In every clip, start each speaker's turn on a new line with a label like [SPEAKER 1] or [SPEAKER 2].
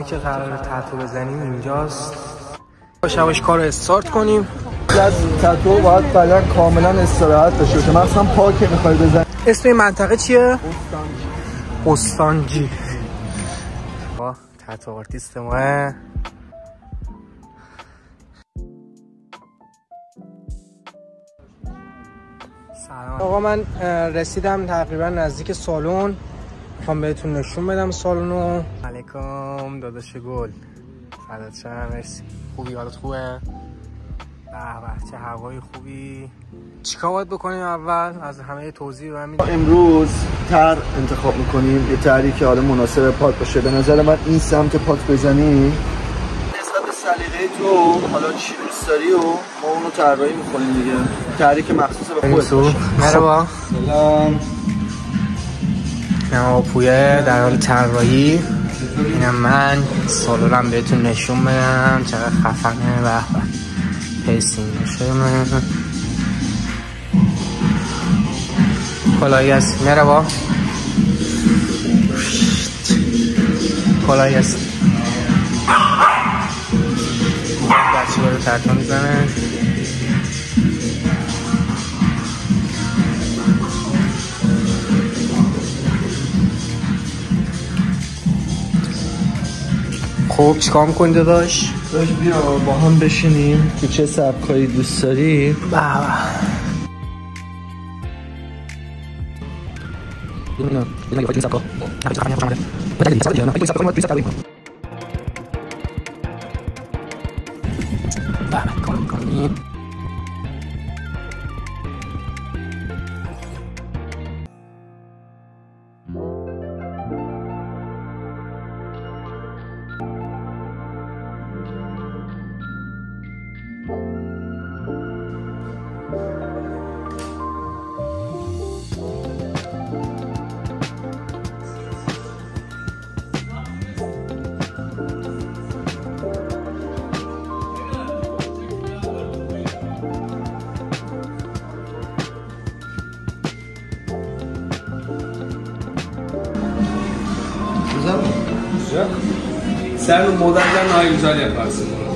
[SPEAKER 1] که قرار تتو بزنیم اینجاست. باش کار رو استارت کنیم.
[SPEAKER 2] از تتو باید بدن کاملا استراحت بشه که مثلا پاک میخوای بزنی.
[SPEAKER 1] اسم این منطقه چیه؟ قسطنجی. با تتو آرتیست ما. سلام آقا، من رسیدم تقریبا نزدیک سالن. میخوام بهتون نشون بدم سالنو. علیکم داداش گل، فدات شم، مرسی. خوبی؟ حالت خوبه؟ به به چه هوای خوبی. چیکار باید بکنیم اول؟ از همه توضیح به من میدید.
[SPEAKER 2] امروز تر انتخاب میکنیم، یه تری که حالا مناسب پات باشه. به نظر من این سمت پات بزنی نسبت به سلیقه تو، حالا چی دوست داری و ما اونو طراحی میکنیم دیگه. تری که مخصوص به خودت باشه.
[SPEAKER 1] مرحبا.
[SPEAKER 2] سلام.
[SPEAKER 1] نه پویه در حال طراحی. اینم من سالونم بهتون نشون بدم چقدر خفنه. به به پیسینگ میشه. من کلاهی هست. مرحبا. کلاهی هست. بچه باید ترکا میزنه. خب چیکار میکنی داداش؟
[SPEAKER 2] داش بیا با هم بشینیم که چه سبکایی دوست داری.
[SPEAKER 3] Sen modelden daha güzel yaparsın bunu.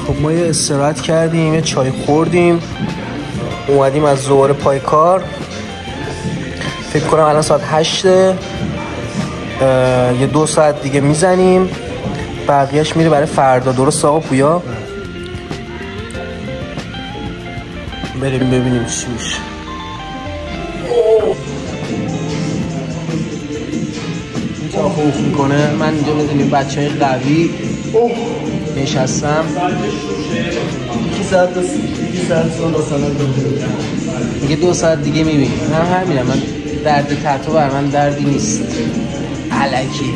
[SPEAKER 1] خب ما یه استراحت کردیم، یه چای خوردیم، اومدیم از دوباره پای کار. فکر کنم الان ساعت 8. یه 2 ساعت دیگه میزنیم، بقیهش میره برای فردا. درست آقا پویا؟ بریم ببینیم چی میشه. این تا خوف میکنه. من اینجا میدونیم بچه های قوی نشستم. میگه 2 ساعت دیگه میبینیم. نه همینم، من درد تتو بر من دردی نیست الکی.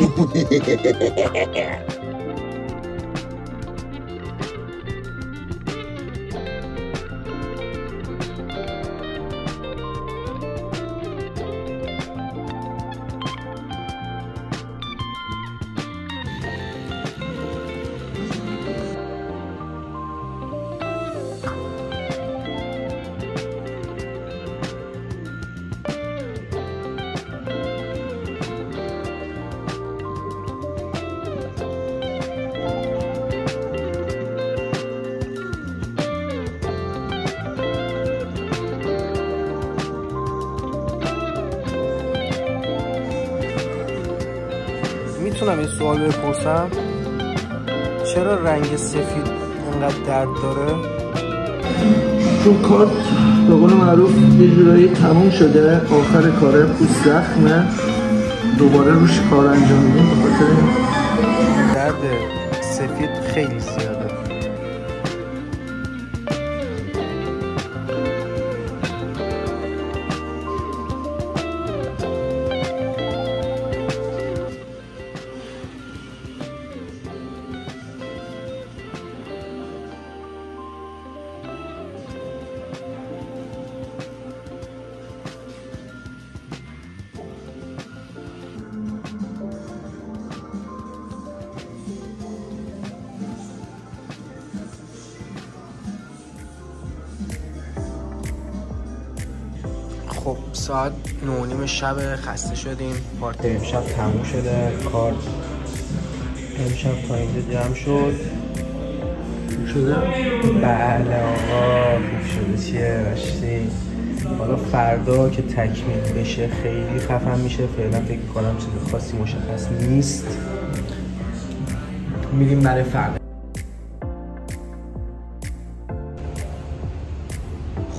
[SPEAKER 1] میتونم این سوال بپرسم چرا رنگ سفید انقدر درد داره؟
[SPEAKER 2] چون کارت به قول معروف یه جورایی تموم شده، آخر کاره، پوست زخمه، دوباره روش کار انجام میدیم. به خاطر
[SPEAKER 1] درد سفید خیلی زیاده. خب ساعت 9:30 شب، خسته شدیم. پارتی امشب تموم شده. کار امشب تا اینجا جمع شد.
[SPEAKER 2] خوب شده؟
[SPEAKER 1] بله آقا خوب شده. چیه رشتی؟ حالا فردا که تکمیل بشه خیلی خفن میشه. فعلا فکر کنم چیز خاصی مشخص نیست. میریم برای فردا.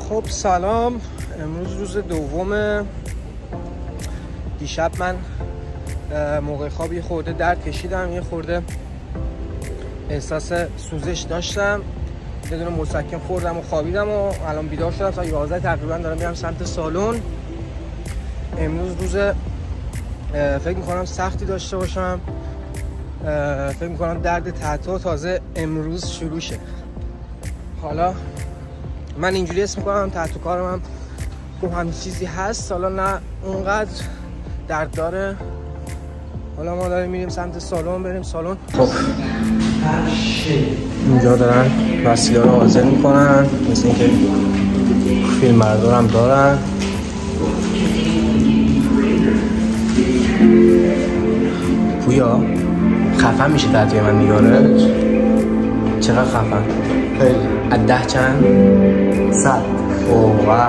[SPEAKER 1] خب سلام، امروز روز دومه. دیشب من موقع خواب یه خورده درد کشیدم، یه خورده احساس سوزش داشتم، یه دونه مسکن خوردم و خوابیدم و الان بیدار شدم. تا 11 تقریبا دارم میرم سمت سالن. امروز روز فکر میکنم سختی داشته باشم. فکر میکنم درد تتو تازه امروز شروع شه. حالا من اینجوری اسم میکنم تتو کارم هم همین چیزی هست، حالا نه اونقدر درد داره. حالا ما داریم میریم سمت سالن، بریم سالن. خب اینجا دارن وسیله رو حاضر میکنن، مثل اینکه فیلم بردار هم دارن. پویا خفن میشه تتوی من نگاره؟ چقدر خفن؟
[SPEAKER 2] خیلی.
[SPEAKER 1] از 10 چند؟
[SPEAKER 2] 100.
[SPEAKER 1] اوه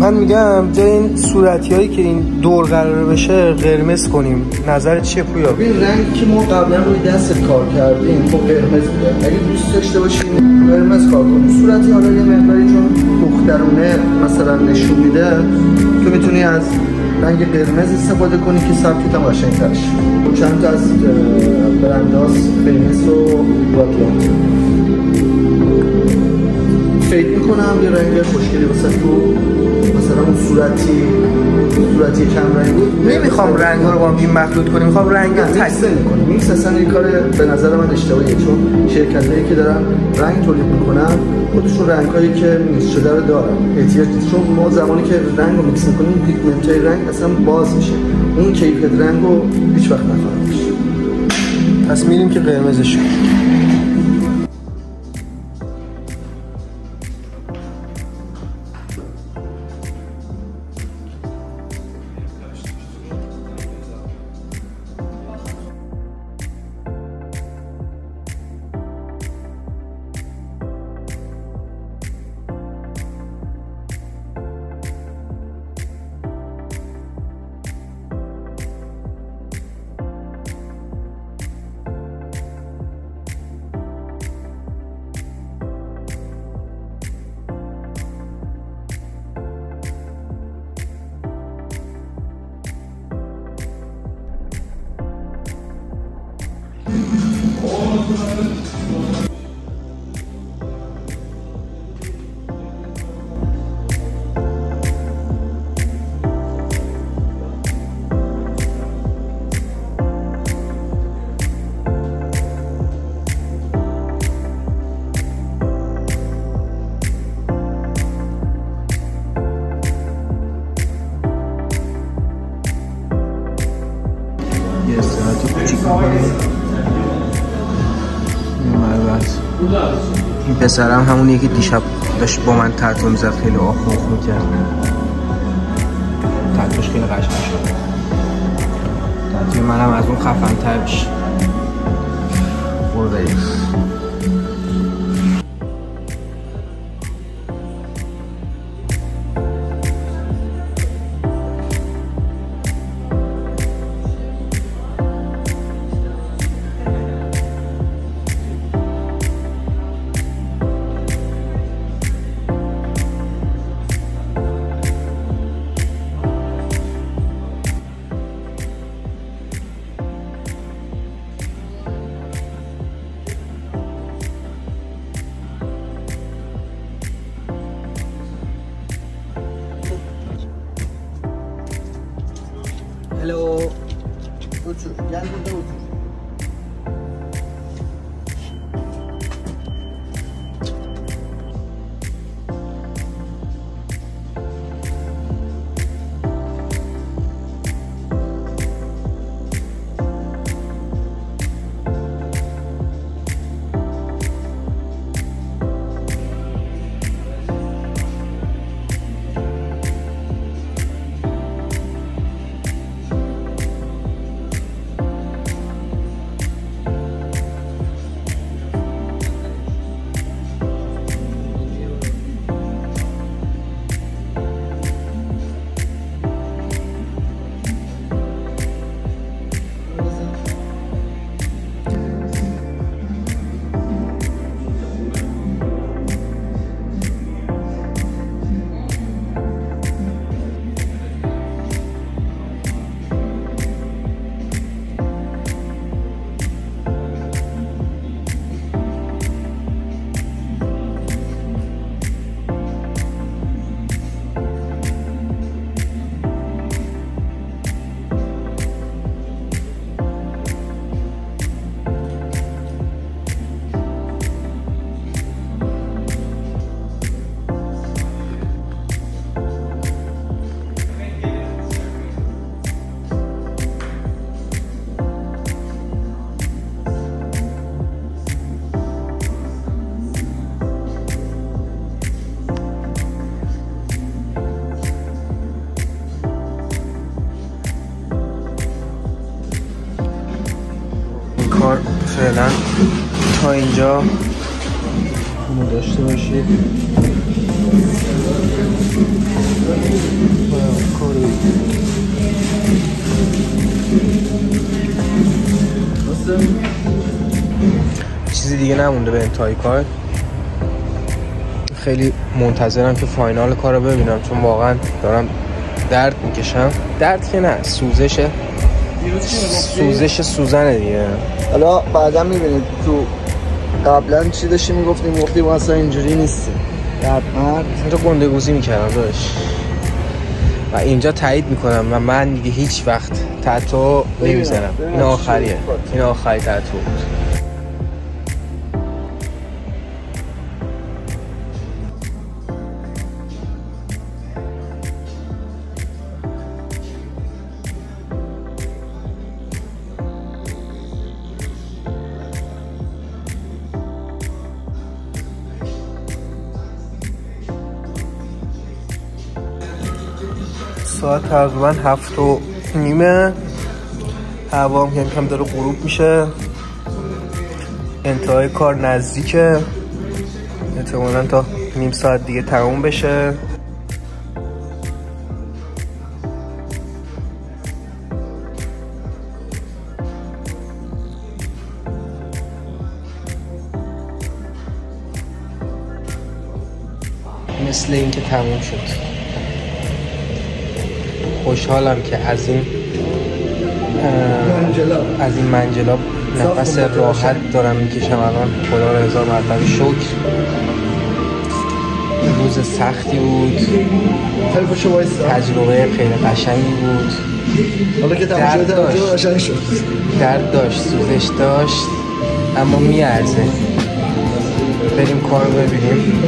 [SPEAKER 1] من میگم جای این صورتی هایی که این دور قراره بشه قرمز کنیم. نظر چیه پویا؟
[SPEAKER 2] ببین رنگی که ما قبلا روی دستت کار کردیم خب قرمز بوده. اگه دوست داشته باشین قرمز کار کنیم. صورتی حالا یه مقداری چون دخترونه مثلا نشون میده، تو میتونی از رنگ قرمز استفاده کنی که سبکت هم قشنگ‌تر شه. چند تا از برنداس فیمس و واتلانت فید میکنم یه رنگ خوشگلی واسه تو، مثلا اون صورتی کم رنگ بود.
[SPEAKER 1] نمیخوام رنگ‌ها رو با هم مخلوط کنیم، میخوام رنگ
[SPEAKER 2] تکسل کنیم. میکس اصلا این کار به نظر من اشتباهیه، چون شرکتایی که دارن رنگ تولید میکنن خودشون رنگایی که میکس شده رو دارن، احتیاج نیست. چون ما زمانی که رنگ رو میکس میکنیم پیگمنت‌های رنگ اصلا باز میشه، اون کیفیت رنگ رو هیچ وقت نخواهد داشت.
[SPEAKER 1] پس میریم که قرمزش این پسرم همونیه که دیشب داشت با من تتو میزد، خیلی آخ میکرد. تتوش خیلی قشنگ شد. تتوی منم از اون خفن تر بشه. برو بریم. Hello.
[SPEAKER 2] Otur. Gel burada otur.
[SPEAKER 1] کار فعلا تا اینجا اینو داشته باشید. چیزی دیگه نمونده به انتهای کار. خیلی منتظرم که فاینال کار رو ببینم، چون واقعا دارم درد میکشم. درد که نه، سوزش سوزنه دیگه.
[SPEAKER 2] حالا بعدا میبینید تو قبلا چی داشتی میگفتی ما اصلا اینجوری نیستیم. در مرد
[SPEAKER 1] اینجا گنده گوزی میکردم داشت و اینجا تایید میکنم و من دیگه هیچ وقت تتو نمیزنم. این آخریه، این آخری تتو بود. ساعت تقریبا 7:30. هوا هم کم داره غروب میشه. انتهای کار نزدیکه. احتمالاً تا نیم ساعت دیگه تموم بشه. مثل اینکه تموم شد. خوشحالم که از این منجلاب نفس راحت دارم میکشم الان. خدا رو هزار مرتبه شکر. روز سختی بود، تجربه خیلی قشنگی بود.
[SPEAKER 2] حالا که
[SPEAKER 1] درد داشت، سوزش داشت، اما میارزه. بریم کارو ببینیم.